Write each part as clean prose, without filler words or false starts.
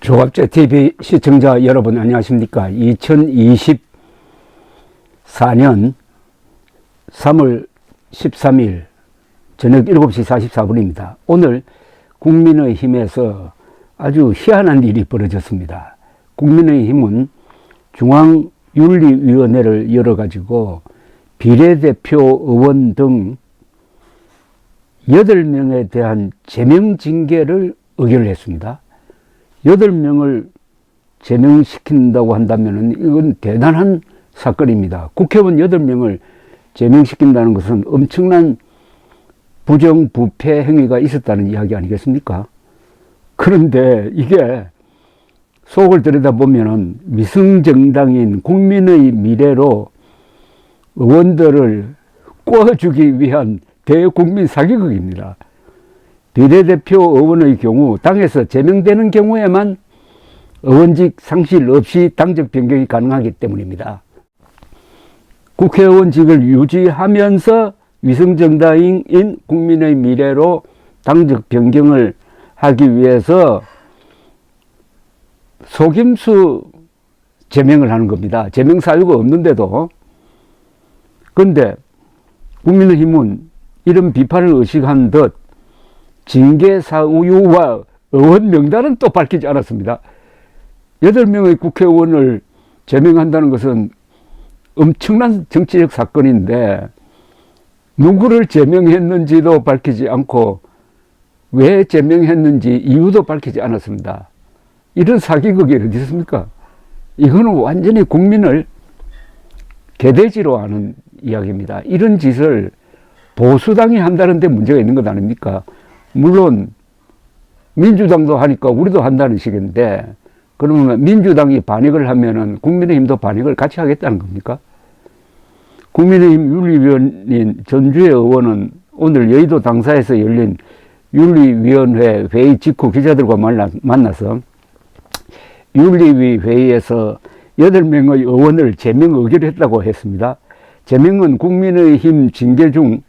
조갑제TV 시청자 여러분 안녕하십니까. 2024년 3월 13일 저녁 7시 44분입니다. 오늘 국민의힘에서 아주 희한한 일이 벌어졌습니다. 국민의힘은 중앙윤리위원회를 열어가지고 비례대표 의원 등 8명에 대한 제명징계를 의결했습니다. 8명을 제명시킨다고 한다면 이건 대단한 사건입니다. 국회의원 8명을 제명시킨다는 것은 엄청난 부정부패 행위가 있었다는 이야기 아니겠습니까? 그런데 이게 속을 들여다보면 위성정당인 국민의 미래로 의원들을 꿔주기 위한 대국민 사기극입니다. 비례대표 의원의 경우 당에서 제명되는 경우에만 의원직 상실 없이 당적 변경이 가능하기 때문입니다. 국회의원직을 유지하면서 위성정당인 국민의 미래로 당적 변경을 하기 위해서 속임수 제명을 하는 겁니다. 제명 사유가 없는데도. 그런데 국민의힘은 이런 비판을 의식한 듯 징계 사유와 의원 명단은 또 밝히지 않았습니다. 8명의 국회의원을 제명한다는 것은 엄청난 정치적 사건인데 누구를 제명했는지도 밝히지 않고 왜 제명했는지 이유도 밝히지 않았습니다. 이런 사기극이 어디 있습니까? 이거는 완전히 국민을 개돼지로 하는 이야기입니다. 이런 짓을 보수당이 한다는 데 문제가 있는 것 아닙니까? 물론 민주당도 하니까 우리도 한다는 식인데 그러면 민주당이 반역을 하면은 국민의힘도 반역을 같이 하겠다는 겁니까? 국민의힘 윤리위원인 전주의 의원은 오늘 여의도 당사에서 열린 윤리위원회 회의 직후 기자들과 만나서 윤리위 회의에서 8명의 의원을 제명 의결했다고 했습니다. 제명은 국민의힘 징계 중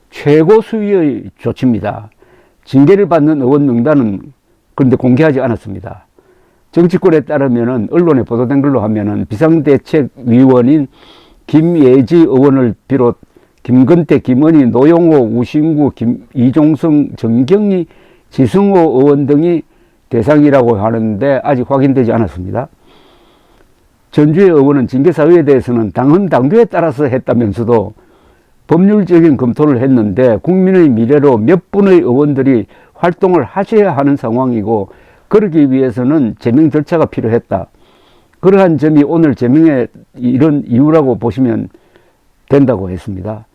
최고 수위의 조치입니다. 징계를 받는 의원 명단은 그런데 공개하지 않았습니다. 정치권에 따르면은 언론에 보도된 걸로 하면은 비상대책위원인 김예지 의원을 비롯 김건태, 김은희, 노영호, 우신구, 이종성, 정경희, 지승호 의원 등이 대상이라고 하는데 아직 확인되지 않았습니다. 전주의 의원은 징계 사유에 대해서는 당헌 당규에 따라서 했다면서도 법률적인 검토를 했는데 국민의 미래로 몇 분의 의원들이 활동을 하셔야 하는 상황이고 그러기 위해서는 제명 절차가 필요했다. 그러한 점이 오늘 제명의 이런 이유라고 보시면 된다고 했습니다.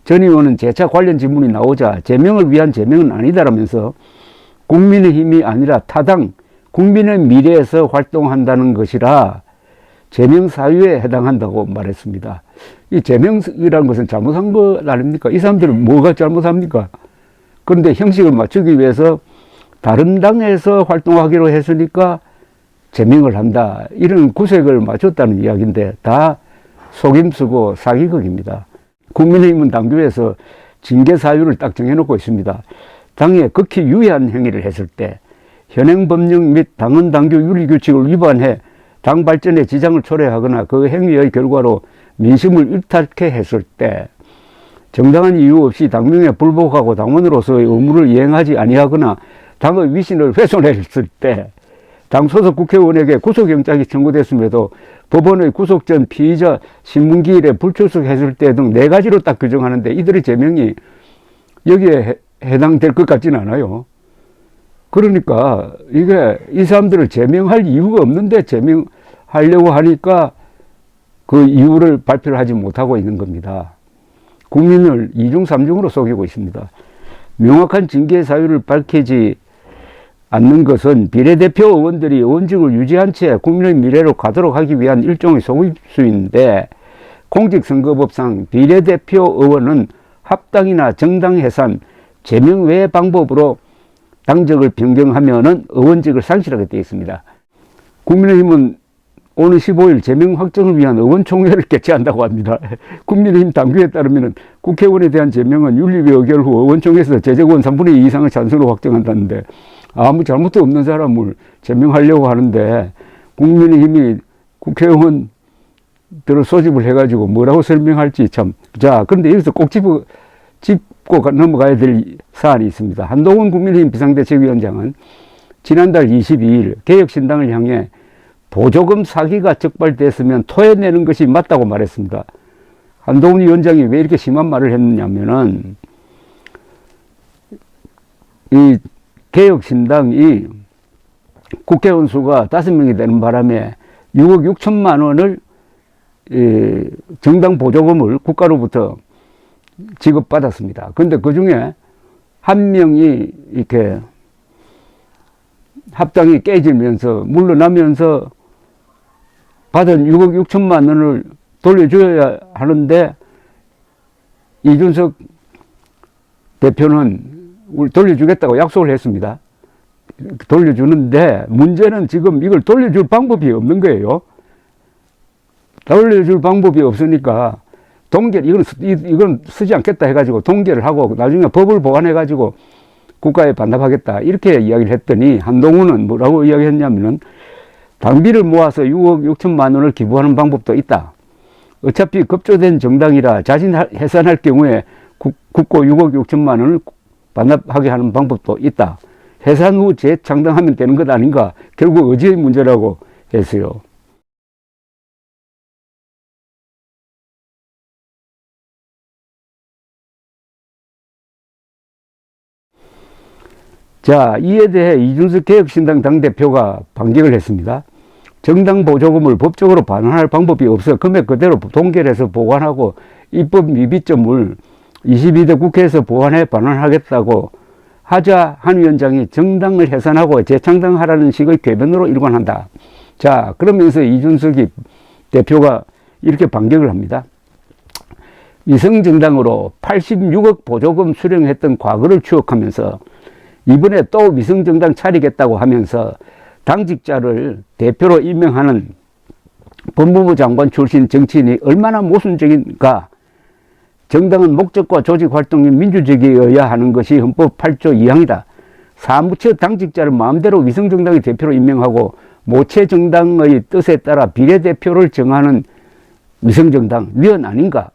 전 의원은 재차 관련 질문이 나오자 제명을 위한 제명은 아니다라면서 국민의힘이 아니라 타당 국민의 미래에서 활동한다는 것이라 제명 사유에 해당한다고 말했습니다. 이 제명이라는 것은 잘못한 것 아닙니까? 이 사람들은 뭐가 잘못합니까? 그런데 형식을 맞추기 위해서 다른 당에서 활동하기로 했으니까 제명을 한다. 이런 구색을 맞췄다는 이야기인데 다 속임수고 사기극입니다. 국민의힘은 당규에서 징계 사유를 딱 정해놓고 있습니다. 당에 극히 유해한 행위를 했을 때 현행 법령 및 당헌 당규 윤리규칙을 위반해 당 발전에 지장을 초래하거나 그 행위의 결과로 민심을 일탈케 했을 때 정당한 이유 없이 당명에 불복하고 당원으로서의 의무를 이행하지 아니하거나 당의 위신을 훼손했을 때 당 소속 국회의원에게 구속영장이 청구됐음에도 법원의 구속 전 피의자 신문기일에 불출석했을 때 등 4가지로 딱 규정하는데 이들의 제명이 여기에 해당될 것 같지는 않아요. 그러니까 이게 이 사람들을 제명할 이유가 없는데 제명하려고 하니까 그 이유를 발표를 하지 못하고 있는 겁니다. 국민을 이중삼중으로 속이고 있습니다. 명확한 징계 사유를 밝히지 않는 것은 비례대표 의원들이 의원직을 유지한 채 국민의 미래로 가도록 하기 위한 일종의 속임수인데 공직선거법상 비례대표 의원은 합당이나 정당 해산, 제명 외의 방법으로 당적을 변경하면은 의원직을 상실하게 되어 있습니다. 국민의힘은 오늘 15일 제명 확정을 위한 의원총회를 개최한다고 합니다. 국민의힘 당규에 따르면 국회의원에 대한 제명은 윤리위 의결 후 의원총회에서 제적의원 3분의 2 이상의 찬성으로 확정한다는데 아무 잘못도 없는 사람을 제명하려고 하는데 국민의힘이 국회의원들을 소집을 해가지고 뭐라고 설명할지 참. 자, 그런데 여기서 꼭 짚고 넘어가야 될 사안이 있습니다. 한동훈 국민의힘 비상대책위원장은 지난달 22일 개혁신당을 향해 보조금 사기가 적발됐으면 토해내는 것이 맞다고 말했습니다. 한동훈 위원장이 왜 이렇게 심한 말을 했느냐면은 이 개혁신당이 국회의원 수가 5명이 되는 바람에 6억 6천만 원을 정당 보조금을 국가로부터 지급받았습니다. 그런데 그 중에 한 명이 이렇게 합당이 깨지면서 물러나면서 받은 6억 6천만 원을 돌려줘야 하는데 이준석 대표는 돌려주겠다고 약속을 했습니다. 돌려주는데 문제는 지금 이걸 돌려줄 방법이 없는 거예요. 돌려줄 방법이 없으니까 이건 쓰지 않겠다 해가지고 동결을 하고 나중에 법을 보완해가지고 국가에 반납하겠다 이렇게 이야기를 했더니 한동훈은 뭐라고 이야기했냐면은 당비를 모아서 6억 6천만 원을 기부하는 방법도 있다. 어차피 급조된 정당이라 자신 해산할 경우에 국고 6억 6천만 원을 반납하게 하는 방법도 있다. 해산 후 재창당하면 되는 것 아닌가. 결국 의지의 문제라고 했어요. 자, 이에 대해 이준석 개혁신당 당대표가 반격을 했습니다. 정당 보조금을 법적으로 반환할 방법이 없어 금액 그대로 동결해서 보관하고 입법 미비점을 22대 국회에서 보완해 반환하겠다고 하자 한 위원장이 정당을 해산하고 재창당하라는 식의 궤변으로 일관한다. 자, 그러면서 이준석이 대표가 이렇게 반격을 합니다. 위성정당으로 86억 보조금 수령했던 과거를 추억하면서 이번에 또 위성정당 차리겠다고 하면서 당직자를 대표로 임명하는 법무부 장관 출신 정치인이 얼마나 모순적인가. 정당은 목적과 조직 활동이 민주적이어야 하는 것이 헌법 8조 2항이다. 사무처 당직자를 마음대로 위성정당의 대표로 임명하고 모체정당의 뜻에 따라 비례대표를 정하는 위성정당, 위원 아닌가?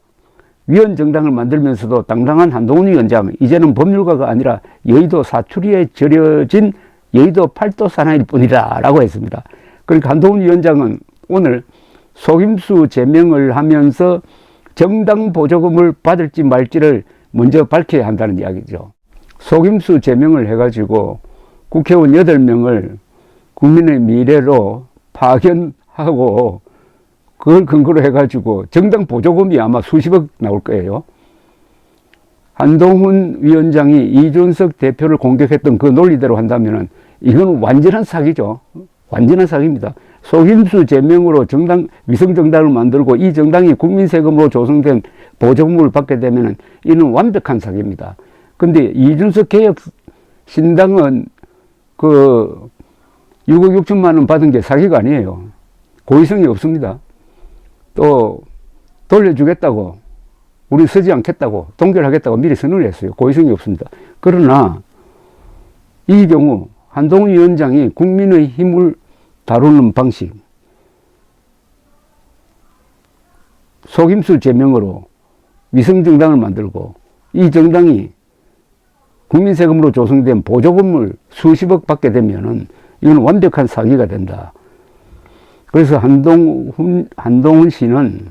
위원정당을 만들면서도 당당한 한동훈 위원장, 이제는 법률가가 아니라 여의도 사투리에 절여진 여의도 팔도 사나이일 뿐이다 라고 했습니다. 그러니까 한동훈 위원장은 오늘 속임수 제명을 하면서 정당 보조금을 받을지 말지를 먼저 밝혀야 한다는 이야기죠. 속임수 제명을 해가지고 국회의원 8명을 국민의 미래로 파견하고 그걸 근거로 해가지고 정당 보조금이 아마 수십억 나올 거예요. 한동훈 위원장이 이준석 대표를 공격했던 그 논리대로 한다면은 이건 완전한 사기죠. 완전한 사기입니다. 속임수 제명으로 위성정당을 만들고 이 정당이 국민 세금으로 조성된 보조금을 받게 되면은 이는 완벽한 사기입니다. 근데 이준석 개혁신당은 그 6억 6천만 원 받은 게 사기가 아니에요. 고의성이 없습니다. 또 돌려주겠다고, 우리 쓰지 않겠다고, 동결하겠다고 미리 선언을 했어요. 고의성이 없습니다. 그러나 이 경우 한동훈 위원장이 국민의 힘을 다루는 방식, 속임수 제명으로 위성정당을 만들고 이 정당이 국민 세금으로 조성된 보조금을 수십억 받게 되면은 이건 완벽한 사기가 된다. 그래서 한동훈 씨는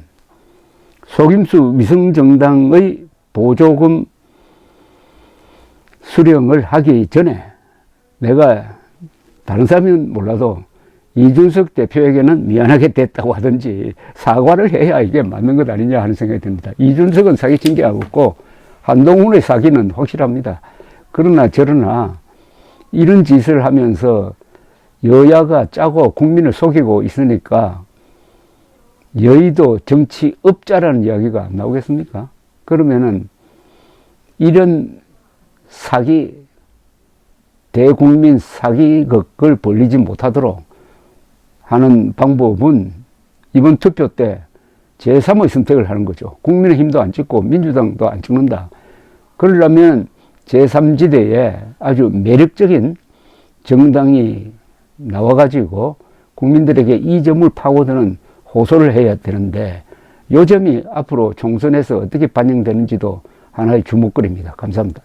속임수 위성정당의 보조금 수령을 하기 전에 내가 다른 사람은 몰라도 이준석 대표에게는 미안하게 됐다고 하든지 사과를 해야 이게 맞는 것 아니냐 하는 생각이 듭니다. 이준석은 사기친 게 없고 한동훈의 사기는 확실합니다. 그러나 저러나 이런 짓을 하면서 여야가 짜고 국민을 속이고 있으니까 여의도 정치업자라는 이야기가 안 나오겠습니까? 그러면은 이런 사기, 대국민 사기극을 벌리지 못하도록 하는 방법은 이번 투표 때 제3의 선택을 하는 거죠. 국민의힘도 안 찍고 민주당도 안 찍는다. 그러려면 제3지대에 아주 매력적인 정당이 나와가지고 국민들에게 이 점을 파고드는 호소를 해야 되는데 요 점이 앞으로 총선에서 어떻게 반영되는지도 하나의 주목거리입니다. 감사합니다.